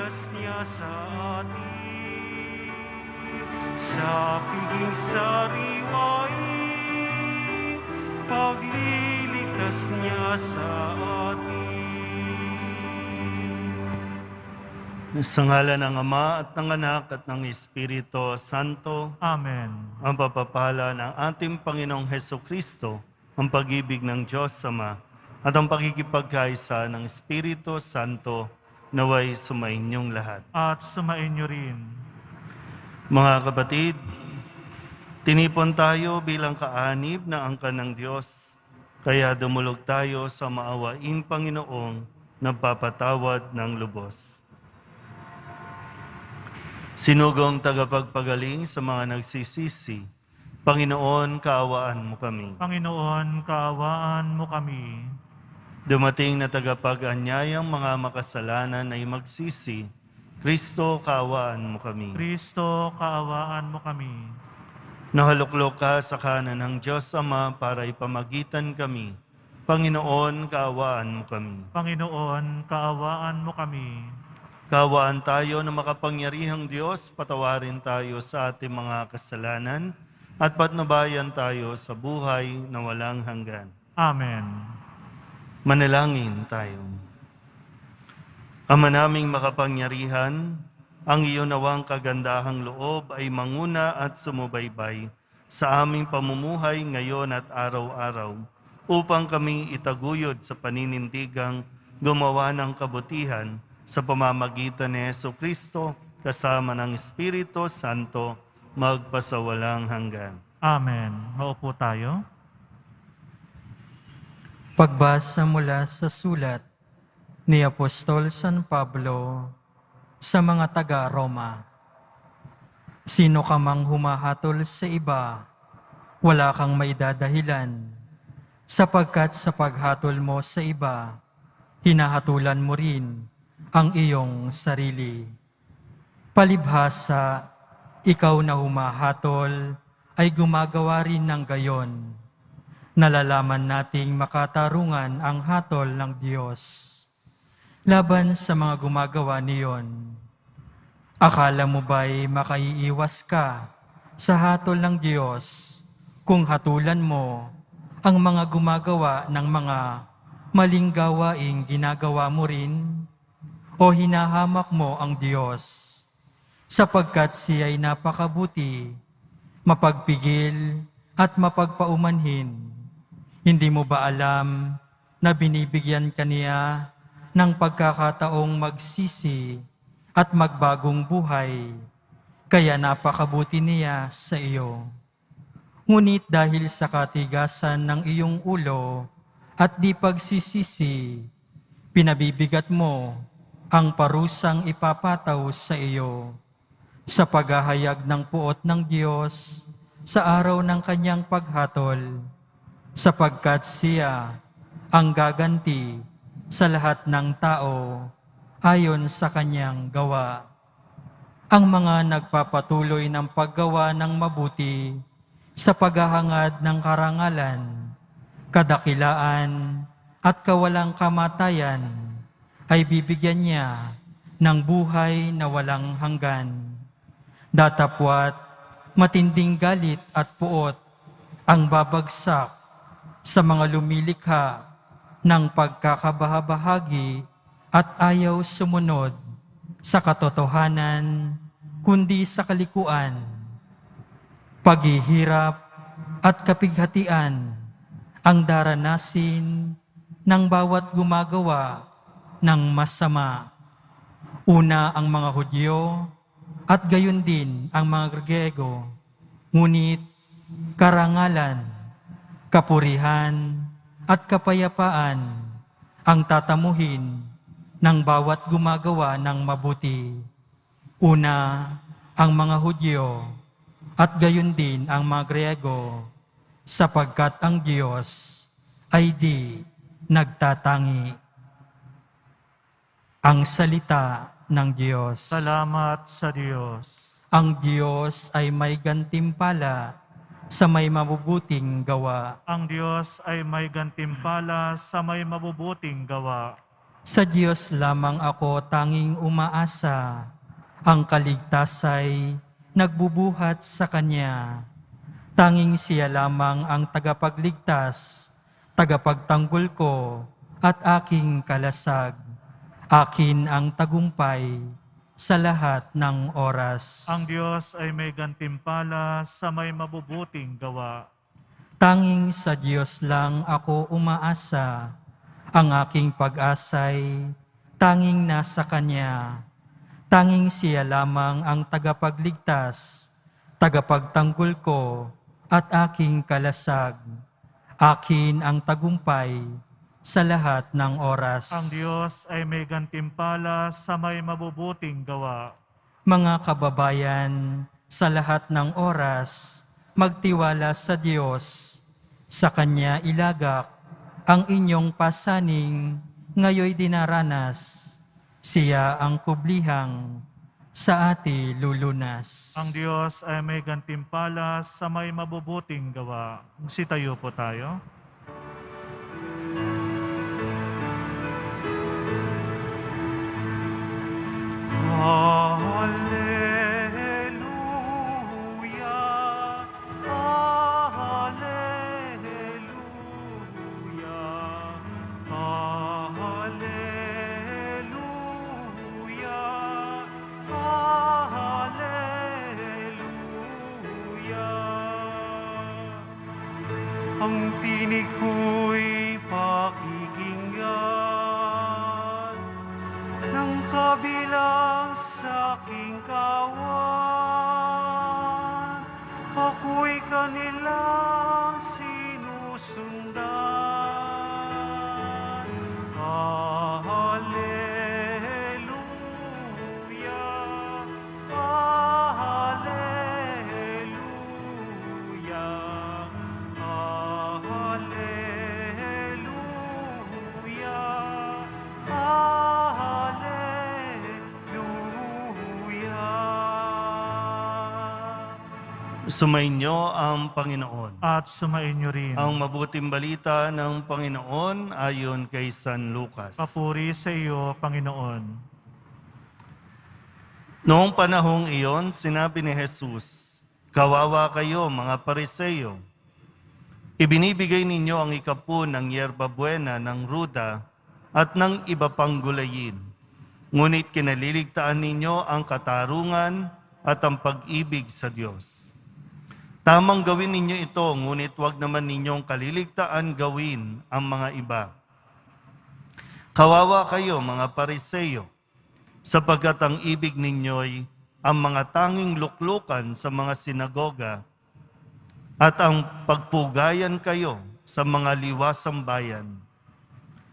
pagliligtas niya sa atin. Sa piging sariwain, pagliligtas niya sa atin. Sa ngalan ng Ama at ng Anak at ng Espiritu Santo, Amen. ang papapala ng ating Panginoong Hesukristo, ang pag-ibig ng Diyos Ama, at ang pakikipagkaisa ng Espiritu Santo, naway sumainyong lahat. At sumainyo rin. Mga kapatid, tinipon tayo bilang kaanib na angkan ng Diyos, kaya dumulog tayo sa maawaing Panginoong nagpapatawad ng lubos. Sinugong tagapagpagaling sa mga nagsisisi, Panginoon, kaawaan mo kami. Panginoon, kaawaan mo kami. Dumating na tagapag-anyayang mga makasalanan ay magsisi, Kristo, kaawaan mo kami. Kristo, kaawaan mo kami. Nahaluklok ka sa kanan ng Diyos Ama para ipamagitan kami. Panginoon, kaawaan mo kami. Panginoon, kaawaan mo kami. Kaawaan tayo na makapangyarihang Diyos, patawarin tayo sa ating mga kasalanan at patnubayan tayo sa buhay na walang hanggan. Amen. Manalangin tayo. Ama naming makapangyarihan, ang iyon nawang kagandahang loob ay manguna at sumubaybay sa aming pamumuhay ngayon at araw-araw upang kami itaguyod sa paninindigang gumawa ng kabutihan sa pamamagitan ni Jesucristo kasama ng Espiritu Santo magpasawalang hanggan. Amen. Maupo tayo. Pagbasa mula sa sulat ni Apostol San Pablo sa mga taga-Roma. Sino ka mang humahatol sa iba, wala kang maidadahilan, sapagkat sa paghatol mo sa iba, hinahatulan mo rin ang iyong sarili. Palibhasa, ikaw na humahatol ay gumagawa rin ng gayon. Nalalaman nating makatarungan ang hatol ng Diyos laban sa mga gumagawa niyon. Akala mo ba'y makaiiwas ka sa hatol ng Diyos kung hatulan mo ang mga gumagawa ng mga maling gawaing ginagawa mo rin? O hinahamak mo ang Diyos sapagkat siya'y napakabuti, mapagpigil at mapagpaumanhin? Hindi mo ba alam na binibigyan ka niya ng pagkakataong magsisi at magbagong buhay, kaya napakabuti niya sa iyo? Ngunit dahil sa katigasan ng iyong ulo at di pagsisisi, pinabibigat mo ang parusang ipapataw sa iyo sa paghahayag ng puot ng Diyos sa araw ng kanyang paghatol, sapagkat siya ang gaganti sa lahat ng tao ayon sa kanyang gawa. Ang mga nagpapatuloy ng paggawa ng mabuti sa paghahangad ng karangalan, kadakilaan at kawalang kamatayan ay bibigyan niya ng buhay na walang hanggan. Datapwat, matinding galit at puot ang babagsak sa mga lumilikha ng pagkakabahabahagi at ayaw sumunod sa katotohanan, kundi sa kalikuan. Paghihirap at kapighatian ang daranasin ng bawat gumagawa ng masama. Una ang mga Hudyo at gayon din ang mga Griego. Ngunit karangalan, kapurihan at kapayapaan ang tatamuhin ng bawat gumagawa ng mabuti. Una ang mga Hudyo at gayon din ang mga Griego, sapagkat ang Diyos ay di nagtatangi. Ang salita ng Diyos. Salamat sa Diyos. Ang Diyos ay may gantimpala sa may mabubuting gawa. Ang Diyos ay may gantimpala sa may mabubuting gawa. Sa Diyos lamang ako tanging umaasa. Ang kaligtasay nagbubuhat sa Kanya. Tanging siya lamang ang tagapagligtas, tagapagtanggol ko, at aking kalasag. Akin ang tagumpay sa lahat ng oras. Ang Diyos ay may gantimpala sa may mabubuting gawa. Tanging sa Diyos lang ako umaasa. Ang aking pag-asay, tanging nasa Kanya. Tanging siya lamang ang tagapagligtas, tagapagtanggol ko, at aking kalasag. Akin ang tagumpay sa lahat ng oras. Ang Diyos ay may gantimpala sa may mabubuting gawa. Mga kababayan, sa lahat ng oras, magtiwala sa Diyos. Sa Kanya ilagak ang inyong pasaning ngayoy dinaranas. Siya ang kublihang sa ati lulunas. Ang Diyos ay may gantimpala sa may mabubuting gawa. Sitayo po tayo. Hallelujah, hallelujah, hallelujah, hallelujah. Ang tinig ko'y pakikinggan ng kabilang sa aking kawan. Ako'y kanilang sinusundan. Hallelujah, hallelujah, hallelujah, hallelujah. Sumainyo ang Panginoon. At sumainyo rin. Ang mabuting balita ng Panginoon ayon kay San Lucas. Papuri sa iyo, Panginoon. Noong panahong iyon, sinabi ni Jesus, "Kawawa kayo, mga Pariseo. Ibinibigay ninyo ang ikapu ng yerbabuena, ng ruda, at ng iba pang gulayin. Ngunit kinaliligtaan ninyo ang katarungan at ang pag-ibig sa Diyos. Tamang gawin ninyo ito, ngunit huwag naman ninyong kaliligtaan gawin ang mga iba. Kawawa kayo, mga Pariseo, sapagkat ang ibig ninyo'y ang mga tanging luklukan sa mga sinagoga at ang pagpugayan kayo sa mga liwasang bayan.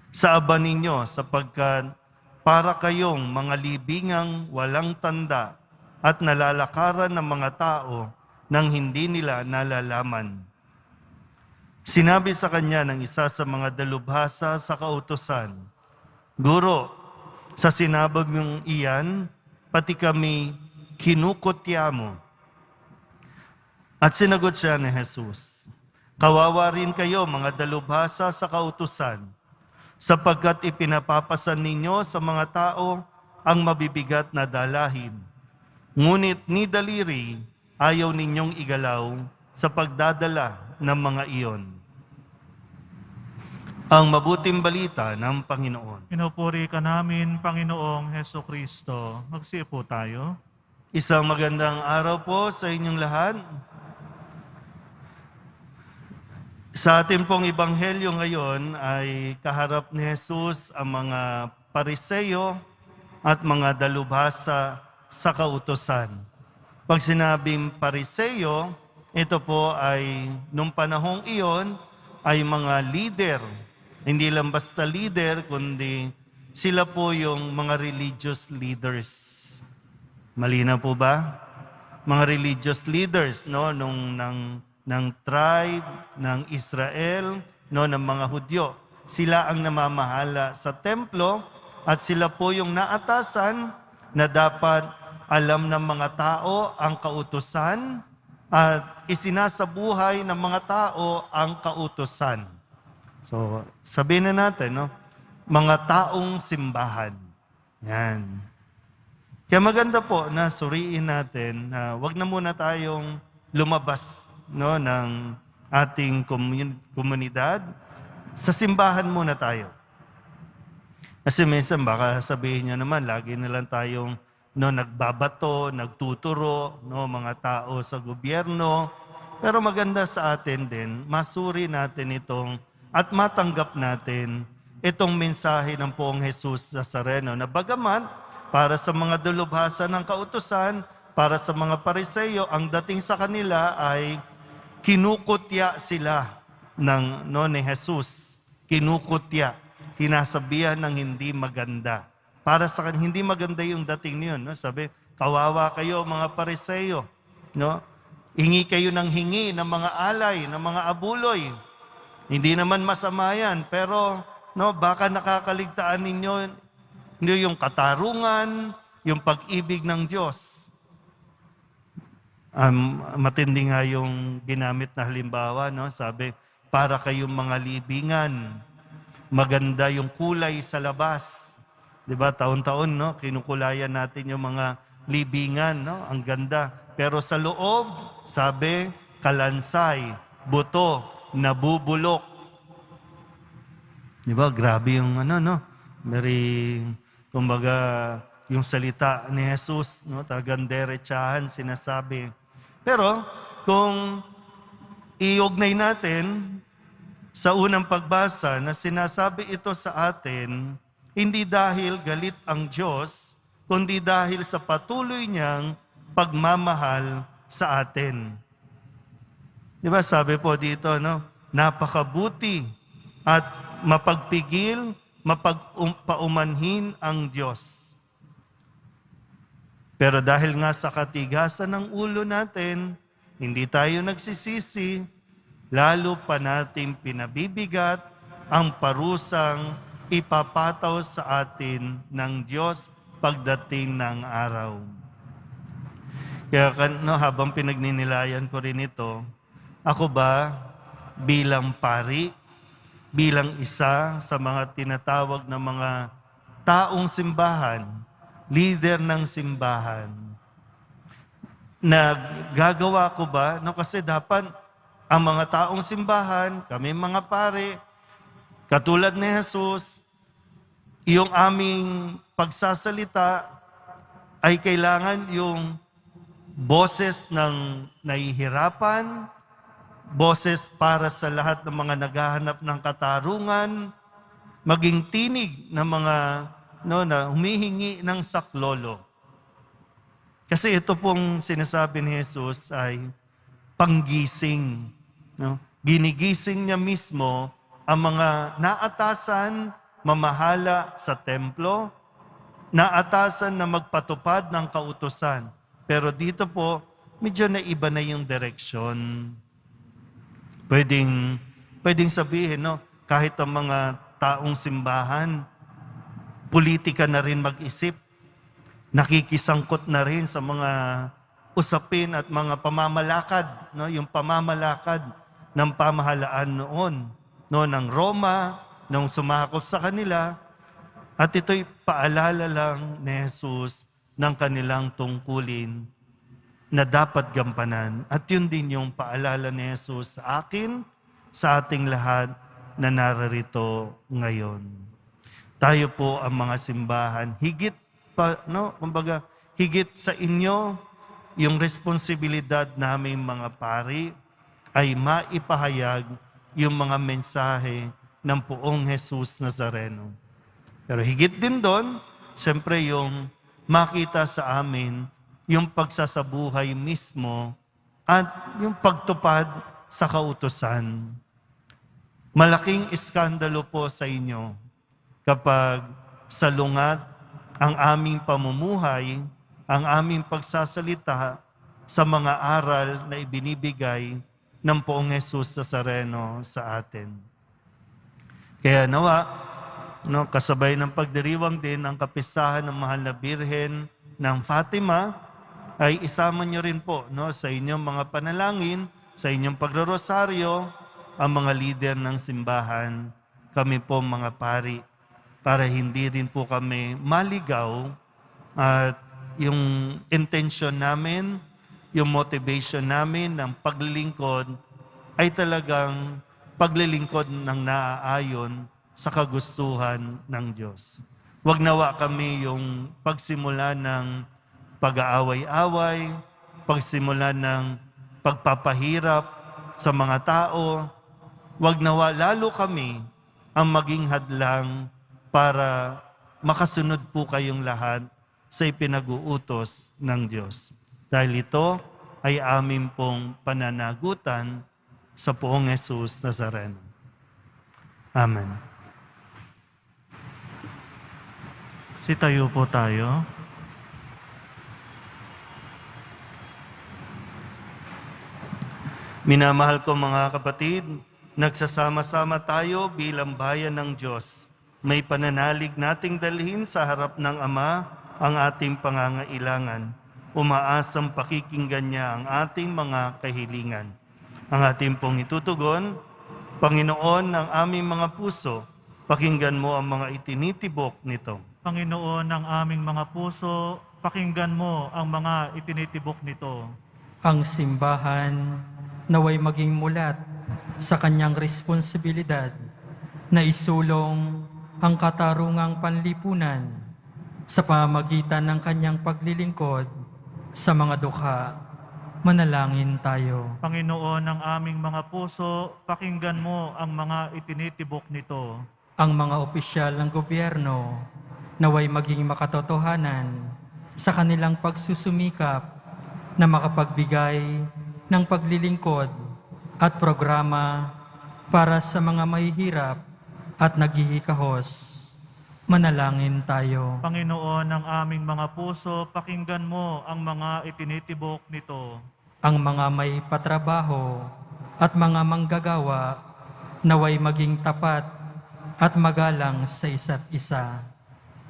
Sa aba ninyo, sapagkat para kayong mga libingang walang tanda at nalalakaran ng mga tao nang hindi nila nalalaman." Sinabi sa kanya ng isa sa mga dalubhasa sa kautusan, "Guro, sa sinabag mong iyan, pati kami kinukutya mo." At sinagot siya ni Jesus, "Kawawa rin kayo, mga dalubhasa sa kautusan, sapagkat ipinapapasan ninyo sa mga tao ang mabibigat na dalahin. Ngunit ni daliri ayaw ninyong igalaw sa pagdadala ng mga iyon." Ang mabuting balita ng Panginoon. Pinupuri ka namin, Panginoong Heso Kristo. Magsiupo tayo. Isang magandang araw po sa inyong lahat. Sa ating pong ebanghelyo ngayon ay kaharap ni Jesus ang mga Pariseo at mga dalubhasa sa kautusan. Pag sinabing Pariseo, ito po ay nung panahong iyon ay mga leader. Hindi lang basta leader, kundi sila po yung mga religious leaders. Malinaw po ba? Mga religious leaders, no, ng tribe ng Israel, no, ng mga Hudyo. Sila ang namamahala sa templo at sila po yung naatasan na dapat alam ng mga tao ang kautusan at isinasabuhay ng mga tao ang kautusan. So, sabihin na natin, no, mga taong simbahan. Yan. Kaya maganda po na suriin natin na wag na muna tayong lumabas no, ng ating komunidad. Sa simbahan muna tayo. Kasi minsan baka sabihin nyo naman, lagi na lang tayong nagbabato, nagtuturo, mga tao sa gobyerno. Pero maganda sa atin din, masuri natin itong at matanggap natin itong mensahe ng Poong Jesus Nazareno na bagaman para sa mga dalubhasa ng kautusan, para sa mga Pariseyo, ang dating sa kanila ay kinukutya sila ni Jesus. Kinukutya, hinasabihan ng hindi maganda. Para sa hindi maganda yung dating niyon. No? Sabi, kawawa kayo mga Pariseyo. No? Hingi kayo ng hingi ng mga alay, ng mga abuloy. Hindi naman masama yan, pero baka nakakaligtaan ninyo yung katarungan, yung pag-ibig ng Diyos. Matindi nga yung ginamit na halimbawa, sabi, para kayong mga libingan, maganda yung kulay sa labas. Diba, taon-taon, kinukulayan natin yung mga libingan, ang ganda. Pero sa loob, sabi, kalansay, buto, nabubulok. Diba, grabe yung very, kumbaga, yung salita ni Jesus, talagang derechahan sinasabi. Pero, kung iugnay natin sa unang pagbasa na sinasabi ito sa atin, hindi dahil galit ang Diyos, kundi dahil sa patuloy niyang pagmamahal sa atin. Diba, sabi po dito, napakabuti at mapagpigil, mapagpaumanhin ang Diyos. Pero dahil nga sa katigasan ng ulo natin, hindi tayo nagsisisi, lalo pa natin pinabibigat ang parusang ipapataw sa atin ng Diyos pagdating ng araw. Kaya habang pinagninilayan ko rin ito, ako ba bilang pari, bilang isa sa mga tinatawag na mga taong simbahan, leader ng simbahan, gagawa ko ba? Kasi dapat ang mga taong simbahan, kami mga pare, katulad ni Jesus, yung aming pagsasalita ay kailangan yung boses ng nahihirapan, boses para sa lahat ng mga naghahanap ng katarungan, maging tinig ng mga na humihingi ng saklolo. Kasi ito pong sinasabi ni Jesus ay panggising. Ginigising niya mismo ang mga naatasan, mamahala sa templo, naatasan na magpatupad ng kautusan. Pero dito po, medyo naiba na yung direksyon. Pwedeng sabihin, kahit ang mga taong simbahan, politika na rin mag-isip, nakikisangkot na rin sa mga usapin at mga pamamalakad, yung pamamalakad ng pamahalaan noon, ng Roma, nung sumakop sa kanila, at ito'y paalala lang ni Jesus ng kanilang tungkulin na dapat gampanan. At yun din yung paalala ni Jesus sa akin, sa ating lahat na nararito ngayon. Tayo po ang mga simbahan, higit pa, kumbaga, higit sa inyo, yung responsibilidad namin mga pari ay maipahayag yung mga mensahe ng Poong Jesus Nazareno. Pero higit din doon, siyempre yung makita sa amin yung pagsasabuhay mismo at yung pagtupad sa kautusan. Malaking iskandalo po sa inyo kapag salungat ang aming pamumuhay, ang aming pagsasalita sa mga aral na ibinibigay ng Poong Jesus Nazareno sa atin. Kaya nawa, kasabay ng pagdiriwang din ang kapistahan ng Mahal na Birhen ng Fatima, ay isama nyo rin po sa inyong mga panalangin, sa inyong pagrorosaryo, ang mga lider ng simbahan, kami po mga pari. para hindi rin po kami maligaw at yung intention namin, yung motivation namin ng paglilingkod ay talagang paglilingkod ng naaayon sa kagustuhan ng Diyos. Huwag nawa kami yung pagsimula ng pag-aaway-away, pagsimula ng pagpapahirap sa mga tao. Huwag nawa lalo kami ang maging hadlang para makasunod po kayong lahat sa ipinag-uutos ng Diyos. Dahil ito ay amin pong pananagutan sa Poong Jesus Nazareno. Amen. Sitayo po tayo. Minamahal ko mga kapatid, nagsasama-sama tayo bilang bayan ng Diyos. May pananalig nating dalhin sa harap ng Ama ang ating pangangailangan. Umaasang pakikinggan niya ang ating mga kahilingan. Ang ating pong itutugon, Panginoon ng aming mga puso, pakinggan mo ang mga itinitibok nito. Panginoon ng aming mga puso, pakinggan mo ang mga itinitibok nito. Ang simbahan naway maging mulat sa kanyang responsibilidad na isulong ang katarungang panlipunan sa pamamagitan ng kanyang paglilingkod sa mga dukha. Manalangin tayo. Panginoon ng aming mga puso, pakinggan mo ang mga itinitibok nito. Ang mga opisyal ng gobyerno naway maging makatotohanan sa kanilang pagsusumikap na makapagbigay ng paglilingkod at programa para sa mga mahihirap at naghihikahos. Manalangin tayo. Panginoon ng aming mga puso, pakinggan mo ang mga itinitibok nito. Ang mga may patrabaho at mga manggagawa naway maging tapat at magalang sa isa't isa.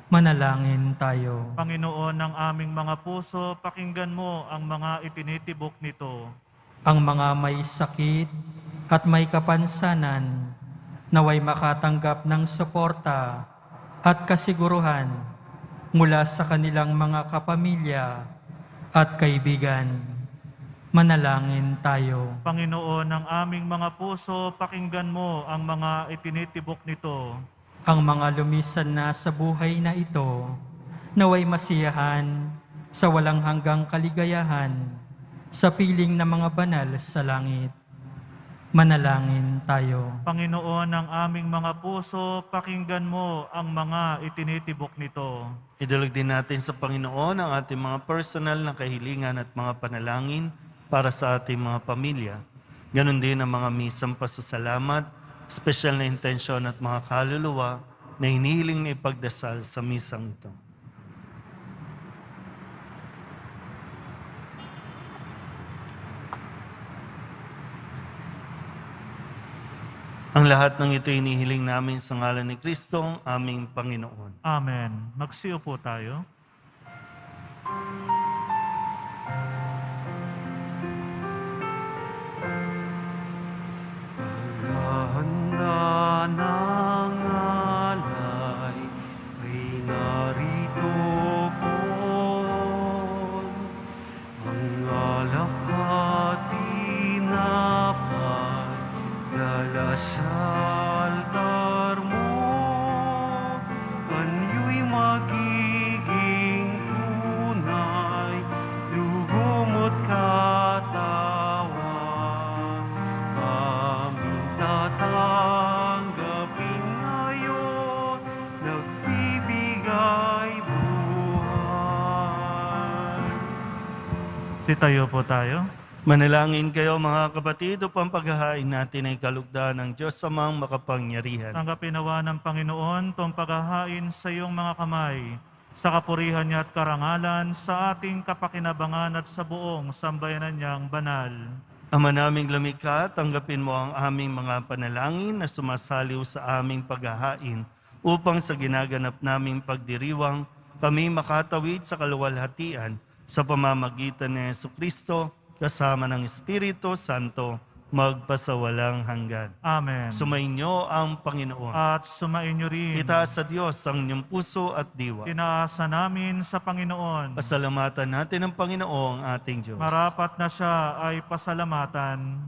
Manalangin tayo. Panginoon ng aming mga puso, pakinggan mo ang mga itinitibok nito. Ang mga may sakit at may kapansanan naway makatanggap ng suporta at kasiguruhan mula sa kanilang mga kapamilya at kaibigan. Manalangin tayo. Panginoon ng aming mga puso, pakinggan mo ang mga itinitibok nito. Ang mga lumisan na sa buhay na ito, naway masiyahan sa walang hanggang kaligayahan sa piling ng mga banal sa langit. Manalangin tayo. Panginoon ng aming mga puso, pakinggan mo ang mga itinitibok nito. Idulog din natin sa Panginoon ang ating mga personal na kahilingan at mga panalangin para sa ating mga pamilya. Ganon din ang mga misang pasasalamat, espesyal na intensyon at mga kaluluwa na hinihiling na ipagdasal sa misang ito. Ang lahat ng ito hinihiling namin sa ngalan ni Kristo, aming Panginoon. Amen. Magsiupo tayo. Paghahanda ng alay ay narito po. Ang alak at tinapay dala sa altar mo. Anyo'y magiging tunay, dugo mo't katawan. Aming tatanggapin ngayon, nagbibigay buhay. Sitayo po tayo. Manalangin kayo mga kapatid upang paghahain natin ay kalugdan ng Diyos Amang makapangyarihan. Tanggapin nawa ng Panginoon itong paghahain sa iyong mga kamay, sa kapurihan niya at karangalan, sa ating kapakinabangan at sa buong sambayanan niyang banal. Ama naming lumikha, tanggapin mo ang aming mga panalangin na sumasaliw sa aming paghahain upang sa ginaganap naming pagdiriwang kami makatawid sa kaluwalhatian sa pamamagitan ni Jesucristo kasama ng Espiritu Santo magpasawalang hanggan. Amen. Sumainyo ang Panginoon. At sumainyo rin. Itaas sa Diyos ang inyong puso at diwa. Tinaasa namin sa Panginoon. Pasalamatan natin ang Panginoong ating Diyos. Marapat na siya ay pasalamatan.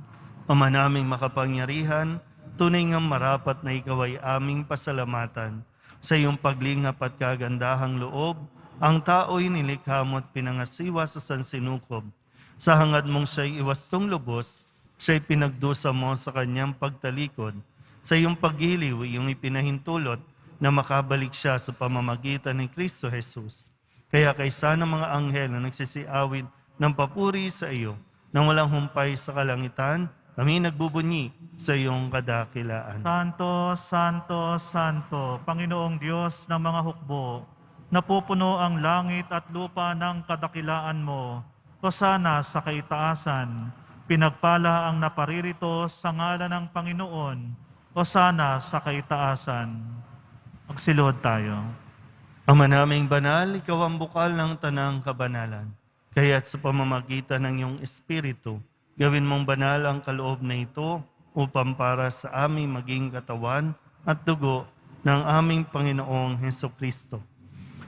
Ama naming makapangyarihan, tunay ngang marapat na ikaw ay aming pasalamatan. Sa iyong paglingap at kagandahang loob, ang tao'y nilikha mo at pinangasiwa sa sansinukob. Sa hangad mong siya'y iwastong lubos, siya'y pinagdusa mo sa kanyang pagtalikod. Sa iyong paghiliw, iyong ipinahintulot na makabalik siya sa pamamagitan ni Kristo Jesus. Kaya kaysa ng mga anghel na nagsisiawit ng papuri sa iyo, nang walang humpay sa kalangitan, kami nagbubunyi sa iyong kadakilaan. Santo, Santo, Santo, Panginoong Diyos ng mga hukbo, napupuno ang langit at lupa ng kadakilaan mo. Hosana sa kaitaasan, pinagpala ang naparirito sa ngalan ng Panginoon. Hosana sa kaitaasan. Magsilod tayo. Ama naming banal, ikaw ang bukal ng tanang kabanalan. Kaya't sa pamamagitan ng iyong Espiritu, gawin mong banal ang kaloob na ito upang para sa aming maging katawan at dugo ng aming Panginoong Hesukristo.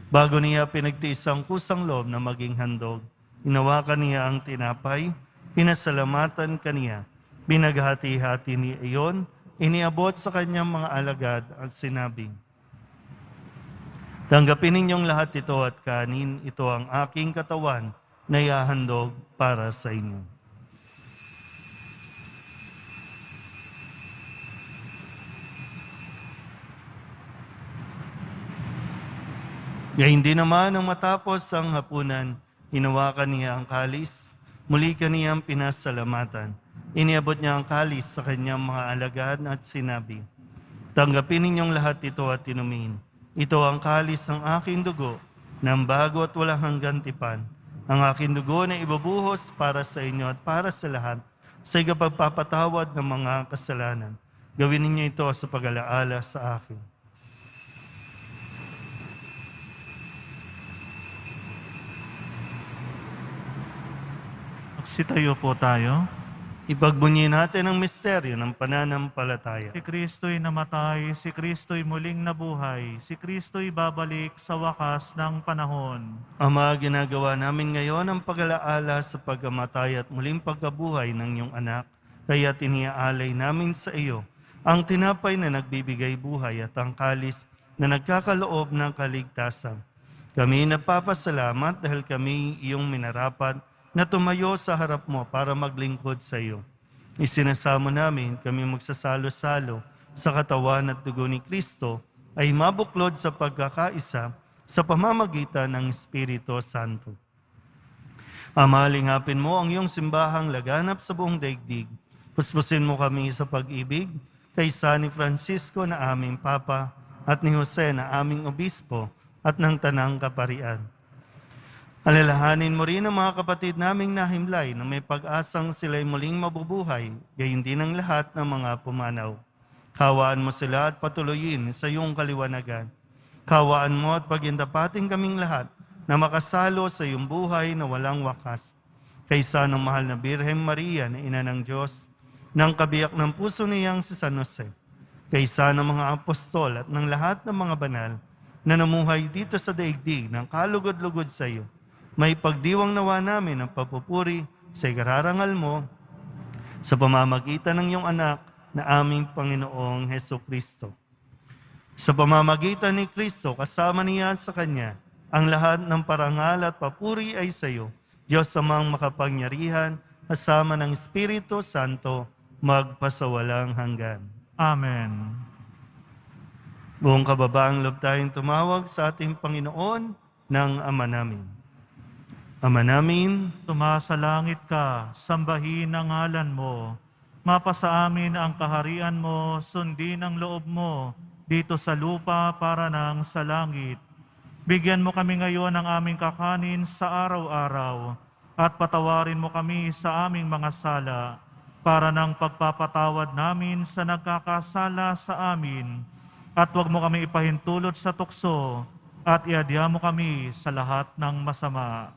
Bago niya pinagtiis ang kusang loob na maging handog, inawakan niya ang tinapay, pinasalamatan kaniya, binaghati-hati niya iyon, iniabot sa kanyang mga alagad at sinabing, tanggapin ninyong lahat ito at kanin, ito ang aking katawan na ihahandog para sa inyo. Gayun din naman nang matapos ang hapunan, hinawakan niya ang kalis, muli kaniyang pinasalamatan. Iniabot niya ang kalis sa kanyang mga alagad at sinabi, tanggapin ninyong lahat ito at inumin. Ito ang kalis ng aking dugo, ng bago at walang hanggang tipan. Ang aking dugo na ibubuhos para sa inyo at para sa lahat, sa ikapagpapatawad ng mga kasalanan. Gawin ninyo ito sa pag-alaala sa akin. Sitayo po tayo. Ipagbunyi natin ang misteryo ng pananampalataya. Si Kristo'y namatay, si Kristo'y muling nabuhay, si Kristo'y babalik sa wakas ng panahon. Ama, ginagawa namin ngayon ang pag-alaala sa pagkamatay at muling pagkabuhay ng iyong anak, kaya tiniaalay namin sa iyo ang tinapay na nagbibigay buhay at ang kalis na nagkakaloob ng kaligtasan. Kami nagpapasalamat dahil kami iyong minarapat na tumayo sa harap mo para maglingkod sa iyo. Isinasamo namin kami magsasalo-salo sa katawan at dugo ni Kristo ay mabuklod sa pagkakaisa sa pamamagitan ng Espiritu Santo. Ama, lingapin mo ang iyong simbahang laganap sa buong daigdig. Puspusin mo kami sa pag-ibig kaysa ni Francisco na aming Papa at ni Jose na aming Obispo at ng Tanang Kaparian. Alalahanin mo rin ang mga kapatid naming nahimlay na may pag-asang sila'y muling mabubuhay, gayon din ang lahat ng mga pumanaw. Kawaan mo sila at patuloyin sa iyong kaliwanagan. Kawaan mo at pagindapating kaming lahat na makasalo sa iyong buhay na walang wakas. Kaysa ng mahal na Birhen Maria na Ina ng Diyos, ng kabiyak ng puso niyang si San Jose, kaysa ng mga apostol at ng lahat ng mga banal na namuhay dito sa daigdig ng kalugod-lugod sa iyo, may pagdiwang nawa namin ang papupuri sa ikararangal mo sa pamamagitan ng iyong anak na aming Panginoong Hesukristo. Sa pamamagitan ni Kristo, kasama niya sa Kanya, ang lahat ng parangal at papuri ay sa iyo, Diyos amang makapangyarihan, kasama ng Espiritu Santo, magpasawalang hanggan. Amen. Buong kababaang loob tayong tumawag sa ating Panginoon ng Ama namin. Ama namin, Sumasalangit ka, sambahin ang ngalan mo. Mapasa amin ang kaharian mo, sundin ang loob mo, dito sa lupa para nang sa langit. Bigyan mo kami ngayon ng aming kakanin sa araw-araw, at patawarin mo kami sa aming mga sala, para ng pagpapatawad namin sa nagkakasala sa amin. At huwag mo kami ipahintulot sa tukso, at iadya mo kami sa lahat ng masama.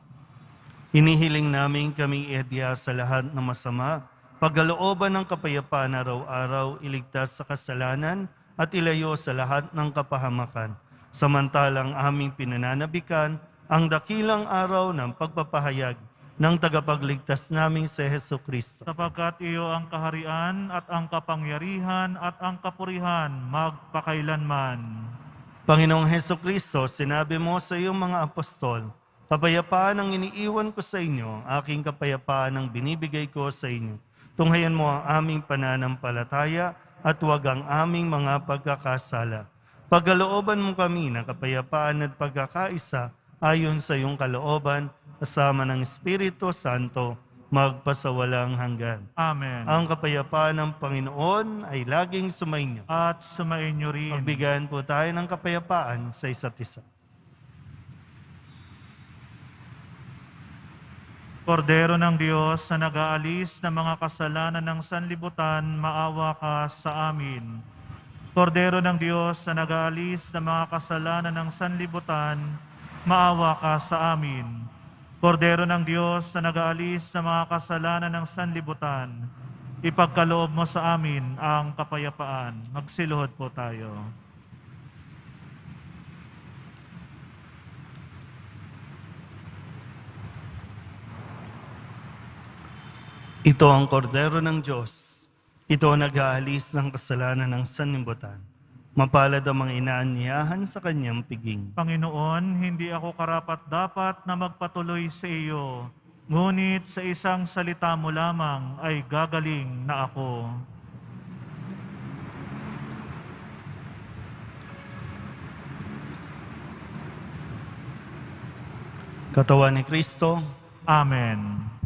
hinihiling namin kami iadya sa lahat ng masama pagkalooban ng kapayapaan araw-araw, iligtas sa kasalanan at ilayo sa lahat ng kapahamakan. Samantalang aming pinananabikan ang dakilang araw ng pagpapahayag ng tagapagligtas naming si Jesucristo. Sapagkat iyo ang kaharian at ang kapangyarihan at ang kapurihan magpakailanman. Panginoong Jesucristo, sinabi mo sa iyong mga apostol, kapayapaan ang iniiwan ko sa inyo, aking kapayapaan ang binibigay ko sa inyo. Tunghayan mo ang aming pananampalataya at huwag ang aming mga pagkakasala. Pagkalooban mo kami ng kapayapaan at pagkakaisa ayon sa iyong kalooban, kasama ng Espiritu Santo, magpasawalang hanggan. Amen. Ang kapayapaan ng Panginoon ay laging sumainyo. At sumainyo rin. Magbigayan po tayo ng kapayapaan sa isa't isa. Kordero ng Diyos na nag-aalis ng mga kasalanan ng sanlibutan, maawa ka sa amin. Kordero ng Diyos na nag-aalis ng mga kasalanan ng sanlibutan, maawa ka sa amin. Kordero ng Diyos na nag-aalis sa mga kasalanan ng sanlibutan, ipagkaloob mo sa amin ang kapayapaan. Magsiluhod po tayo. Ito ang kordero ng Diyos. Ito ang nag-aalis ng kasalanan ng sanlibutan. Mapalad ang mga inaanyayahan sa kanyang piging. Panginoon, hindi ako karapat-dapat na magpatuloy sa iyo, ngunit sa isang salita mo lamang ay gagaling na ako. Katawan ni Kristo, Amen.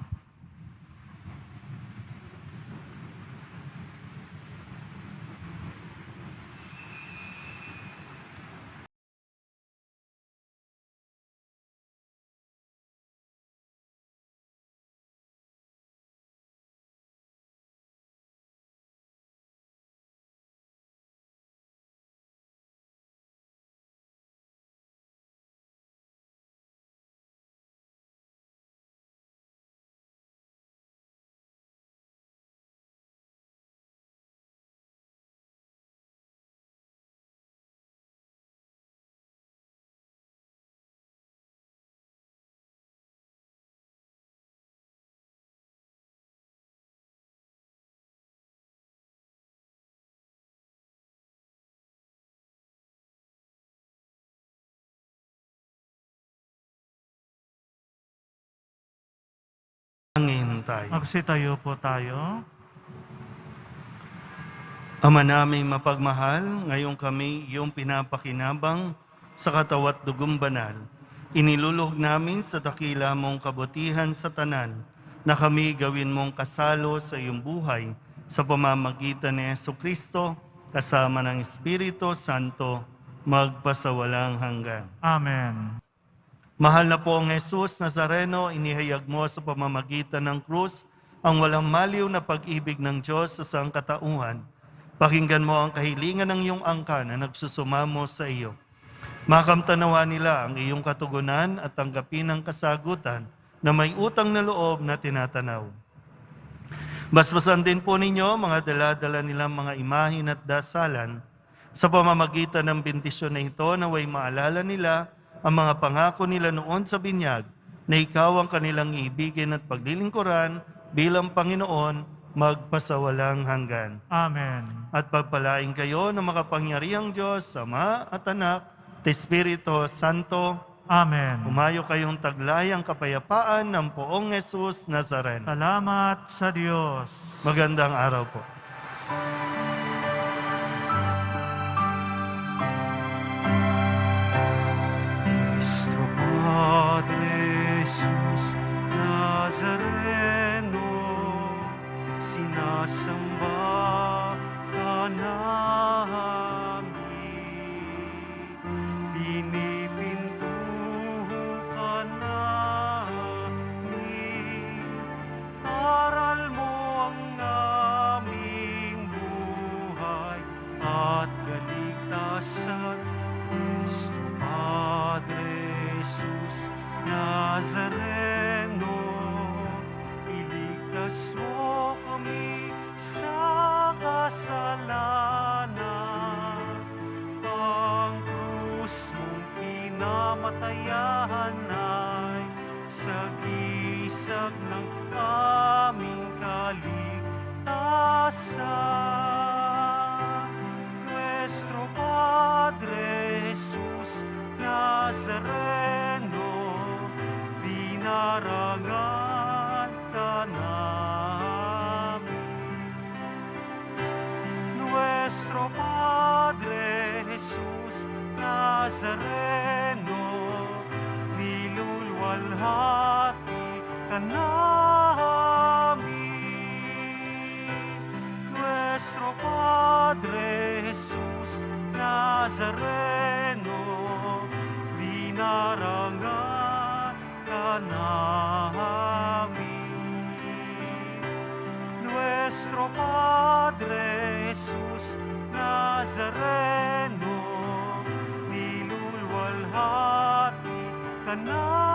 angin tayo. Magsitayo po tayo. Ama naming mapagmahal, ngayong kami iyong pinapakinabang sa katawat dugong banal. Inilulog namin sa dakila mong kabutihan sa tanan na kami gawin mong kasalo sa iyong buhay sa pamamagitan ni Jesucristo kasama ng Espiritu Santo magpasawalang hanggan. Amen. Mahal na po ang Jesus Nazareno, inihayag mo sa pamamagitan ng krus ang walang maliw na pag-ibig ng Diyos sa sangkatauhan. Pakinggan mo ang kahilingan ng iyong angkan na nagsusumamo sa iyo. Makamtanawa nila ang iyong katugunan at tanggapin ang kasagutan na may utang na loob na tinatanaw. Basbasan din po ninyo mga dala-dala nilang mga imahin at dasalan sa pamamagitan ng bendisyon na ito naway maalala nila ang mga pangako nila noon sa binyag na ikaw ang kanilang ibigin at paglilingkuran bilang Panginoon magpasawalang hanggan. Amen. At pagpalain kayo ng makapangyarihang Diyos, Ama at Anak, at Espiritu Santo. Amen. Umayo kayong taglayang kapayapaan ng poong Jesus Nazareno. Salamat sa Diyos. Magandang araw po. Cristo Padre Jesus Nazareno, sinasamba ka namin, pinipinto ka namin, aral mo ang aming buhay at kaligtasan. Cristo Padre Jesus Nazareno, iligtas mo kami namatayan ay sagisag ng aming kaligtasan. Nuestro Padre Jesus Nazareno, binarangan ka namin. Nuestro Padre Jesus Nazareno, nilulwalhati ka namin. Nuestro Padre Jesus Nazareno, binarangan ka namin. Nuestro Padre Jesus Nazareno, nilulwalhati ka namin.